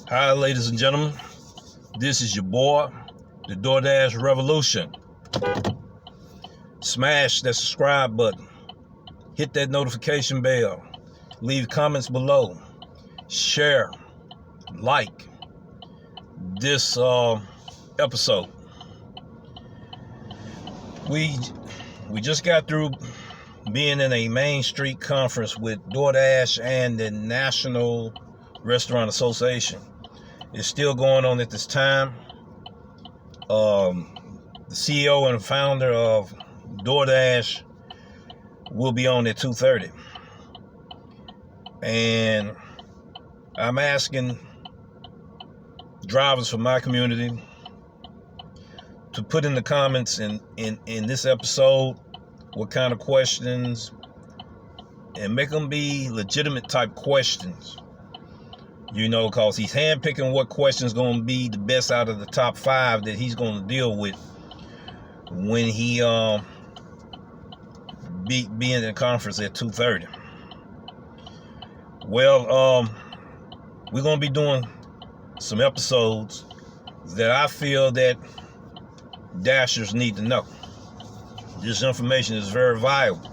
Hi, ladies and gentlemen. This is your boy, the Doordash Revolution. Smash that subscribe button. Hit that notification bell. Leave comments below. Share. Like this episode. We just got through being in a Main Street conference with Doordash and the National Restaurant Association. It's still going on at this time. The CEO and founder of Doordash will be on at 2:30. And I'm asking drivers from my community to put in the comments in this episode what kind of questions, and make them be legitimate type questions. You know, because he's handpicking what questions going to be the best out of the top 5 that he's going to deal with when he be in the conference at 2:30. Well, we're going to be doing some episodes that I feel that Dashers need to know. This information is very valuable.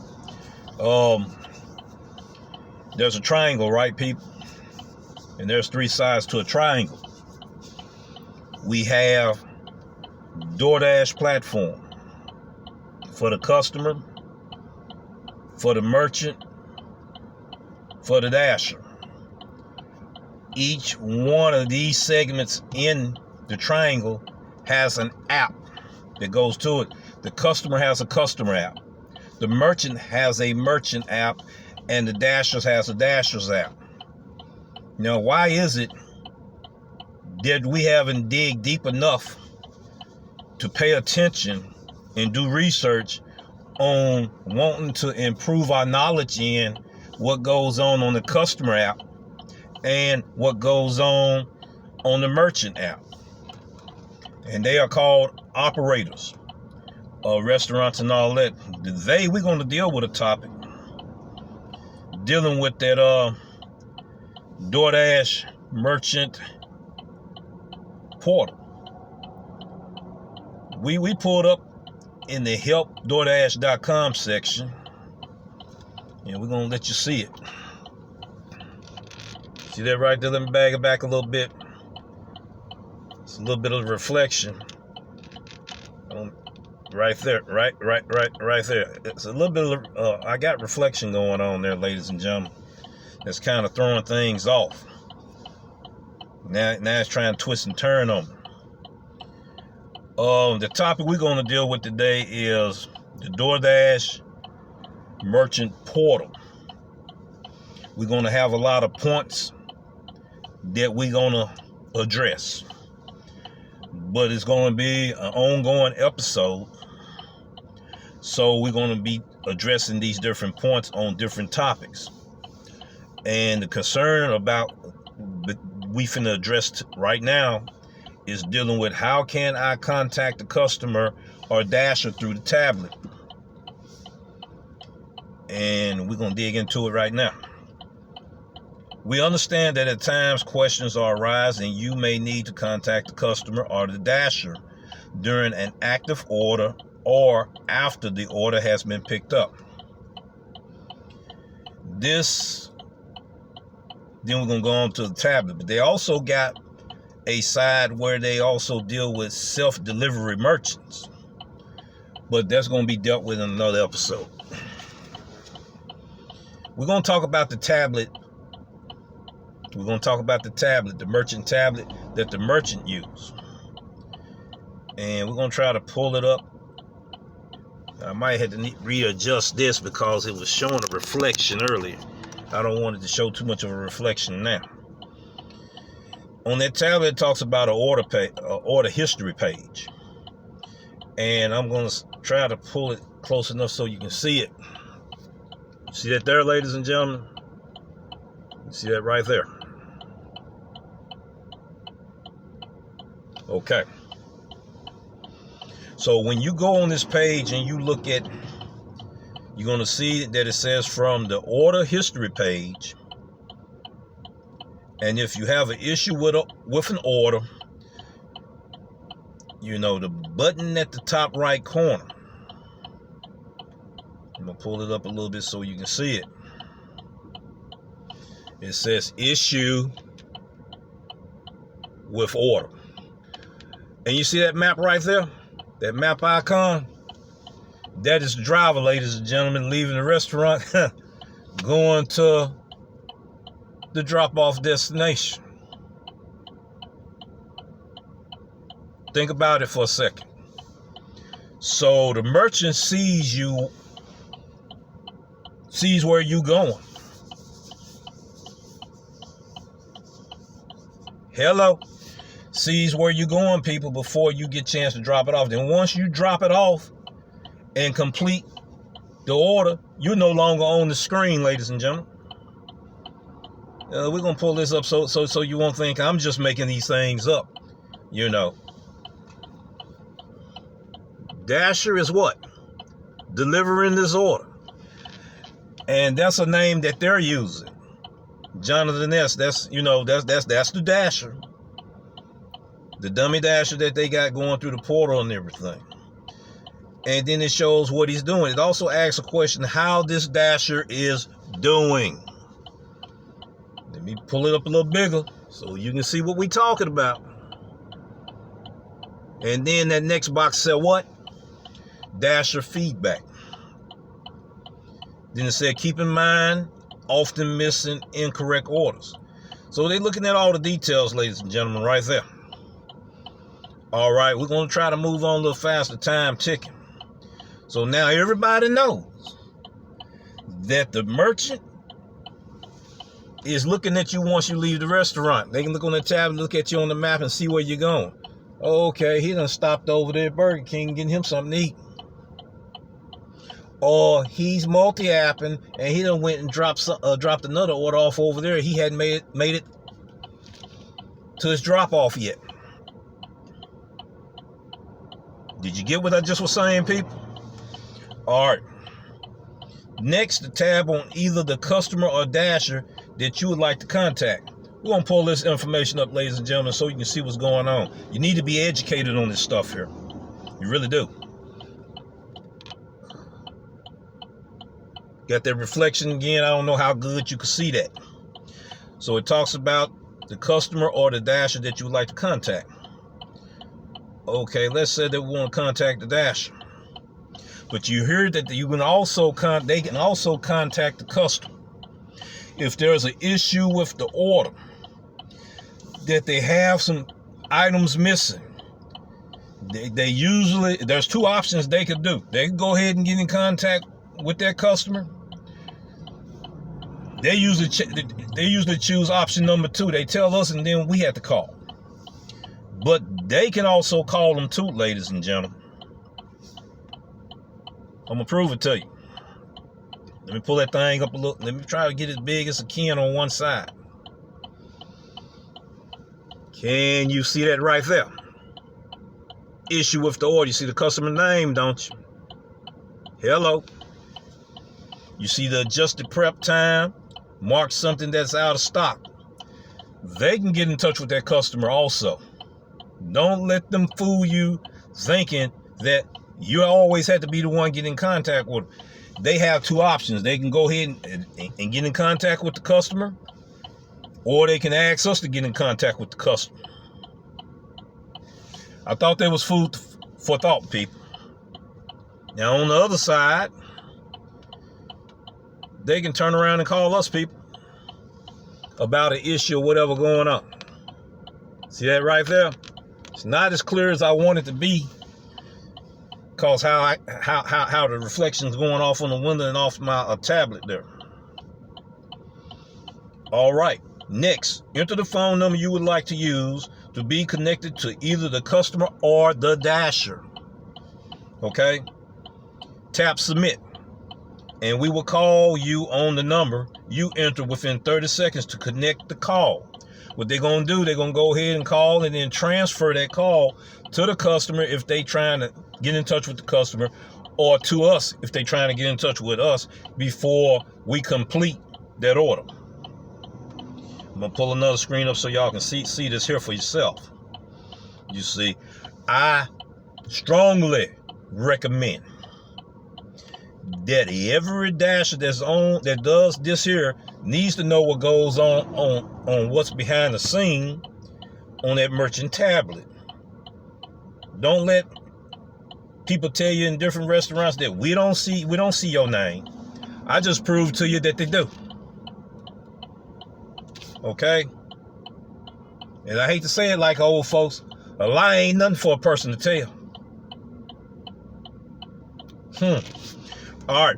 There's a triangle, right, people? And there's 3 sides to a triangle. We have Doordash platform for the customer, for the merchant, for the dasher. Each one of these segments in the triangle has an app that goes to it. The customer has a customer app. The merchant has a merchant app, and the dashers has a dasher's app. Now, why is it that we haven't dig deep enough to pay attention and do research on wanting to improve our knowledge in what goes on the customer app and what goes on the merchant app? And they are called operators of restaurants and all that. Today, we're going to deal with a topic dealing with that Doordash merchant portal. We pulled up in the helpdoordash.com section, and we're going to let you see it. See that right there? Let me bag it back a little bit. It's a little bit of reflection. Right there, right there. It's a little bit of, I got reflection going on there, ladies and gentlemen. That's kind of throwing things off. Now it's trying to twist and turn on me. The topic we're going to deal with today is the Doordash merchant portal. We're going to have a lot of points that we're going to address, but it's going to be an ongoing episode. So we're going to be addressing these different points on different topics. And the concern about we finna address right now is dealing with how can I contact the customer or dasher through the tablet. And we're going to dig into it right now. We understand that at times questions are arise and you may need to contact the customer or the dasher during an active order or after the order has been picked up. Then we're going to go on to the tablet. But they also got a side where they also deal with self-delivery merchants. But that's going to be dealt with in another episode. We're going to talk about the tablet. We're going to talk about the tablet, the merchant tablet that the merchant use. And we're going to try to pull it up. I might have to readjust this because it was showing a reflection earlier. I don't want it to show too much of a reflection now. On that tablet, it talks about an order history page. And I'm going to try to pull it close enough so you can see it. See that there, ladies and gentlemen? You see that right there? Okay. So when you go on this page and you look at you're going to see that it says from the order history page And if you have an issue with an order, you know, the button at the top right corner, I'm going to pull it up a little bit so you can see it. It says issue with order. And you see that map right there? That map icon? That is the driver, ladies and gentlemen, leaving the restaurant, going to the drop-off destination. Think about it for a second. So the merchant sees where you going. Hello? Sees where you going, people, before you get a chance to drop it off. Then once you drop it off and complete the order, you're no longer on the screen, ladies and gentlemen. We're going to pull this up so you won't think I'm just making these things up. You know. Dasher is what? Delivering this order. And that's a name that they're using. Jonathan S. That's the Dasher. The dummy Dasher that they got going through the portal and everything. And then it shows what he's doing. It also asks a question how this Dasher is doing. Let me pull it up a little bigger so you can see what we're talking about. And then that next box said what? Dasher feedback. Then it said keep in mind often missing incorrect orders. So they're looking at all the details, ladies and gentlemen, right there. All right, we're going to try to move on a little faster, time ticking. So now everybody knows that the merchant is looking at you once you leave the restaurant. They can look on the tab and look at you on the map and see where you're going. Okay, he done stopped over there at Burger King getting him something to eat. Or he's multi-apping and he done went and dropped another order off over there. He hadn't made it to his drop-off yet. Did you get what I just was saying, people? All right. Next, the tab on either the customer or Dasher that you would like to contact. We're going to pull this information up, ladies and gentlemen, so you can see what's going on. You need to be educated on this stuff here. You really do. Got that reflection again. I don't know how good you can see that. So it talks about the customer or the Dasher that you would like to contact. Okay, let's say that we want to contact the Dasher. But you heard that you can also they can also contact the customer. If there's an issue with the order, that they have some items missing, they usually, there's two options they could do. They can go ahead and get in contact with their customer. They usually choose option number 2. They tell us and then we have to call. But they can also call them too, ladies and gentlemen. I'm going to prove it to you. Let me pull that thing up a little. Let me try to get it big as I can on one side. Can you see that right there? Issue with the order. You see the customer name, don't you? Hello. You see the adjusted prep time. Mark something that's out of stock. They can get in touch with that customer also. Don't let them fool you thinking that you always have to be the one getting in contact with them. They have two options. They can go ahead and get in contact with the customer, or they can ask us to get in contact with the customer. I thought that was food for thought, people. Now, on the other side, they can turn around and call us, people, about an issue or whatever going on. See that right there? It's not as clear as I want it to be, because how the reflection's going off on the window and off my tablet there. All right. Next, enter the phone number you would like to use to be connected to either the customer or the Dasher. Okay? Tap submit. And we will call you on the number you enter within 30 seconds to connect the call. What they're going to do, they're going to go ahead and call and then transfer that call to the customer if they trying to get in touch with the customer, or to us if they trying to get in touch with us before we complete that order. I'm gonna pull another screen up so y'all can see this here for yourself. You see, I strongly recommend that every dasher that does this here needs to know what goes on what's behind the scene on that merchant tablet. Don't let people tell you in different restaurants that we don't see your name. I just proved to you that they do. Okay? And I hate to say it like old folks, a lie ain't nothing for a person to tell. All right.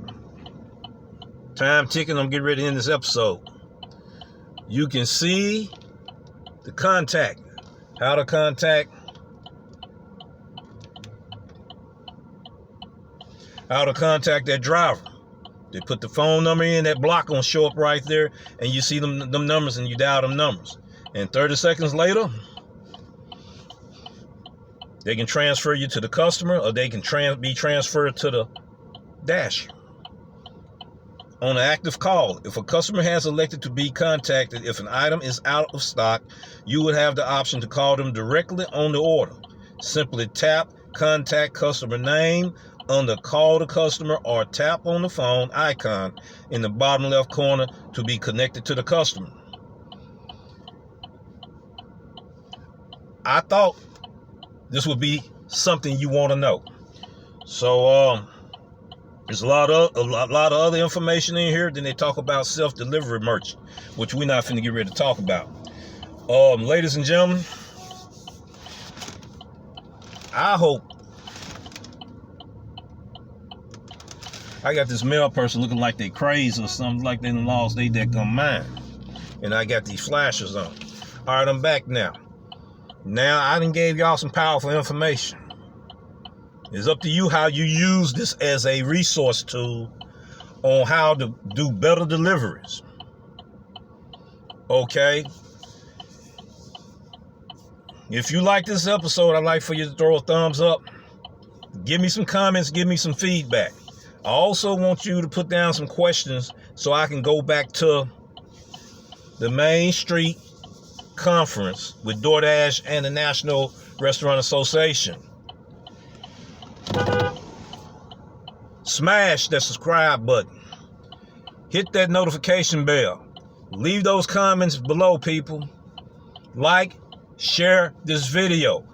Time ticking. I'm getting ready to end this episode. You can see the contact. How to contact. How to contact that driver. They put the phone number in, that block gonna show up right there, and you see them numbers, and you dial them numbers. And 30 seconds later, they can transfer you to the customer, or they can be transferred to the dash. On an active call, if a customer has elected to be contacted, if an item is out of stock, you would have the option to call them directly on the order. Simply tap contact customer name under call the customer, or tap on the phone icon in the bottom left corner to be connected to the customer. I thought this would be something you want to know. So there's a lot of other information in here. Then they talk about self-delivery merchant, which we're not finna get ready to talk about. Ladies and gentlemen, I hope I got this mail person looking like they crazy or something, like they done lost their damn mind. And I got these flashers on. All right, I'm back now. Now, I done gave y'all some powerful information. It's up to you how you use this as a resource tool on how to do better deliveries. Okay? If you like this episode, I'd like for you to throw a thumbs up. Give me some comments, give me some feedback. I also want you to put down some questions so I can go back to the Main Street Conference with Doordash and the National Restaurant Association. Smash that subscribe button. Hit that notification bell. Leave those comments below, people. Like, share this video.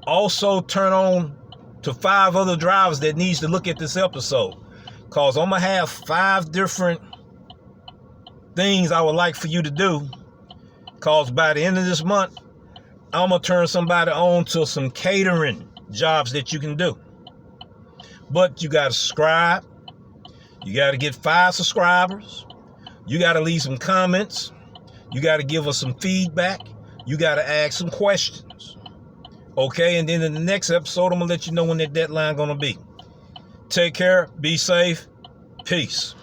Also turn on to 5 other drivers that needs to look at this episode. Because I'm going to have 5 different things I would like for you to do. Because by the end of this month, I'm going to turn somebody on to some catering jobs that you can do. But you got to subscribe. You got to get 5 subscribers. You got to leave some comments. You got to give us some feedback. You got to ask some questions. Okay, and then in the next episode, I'm going to let you know when that deadline going to be. Take care. Be safe. Peace.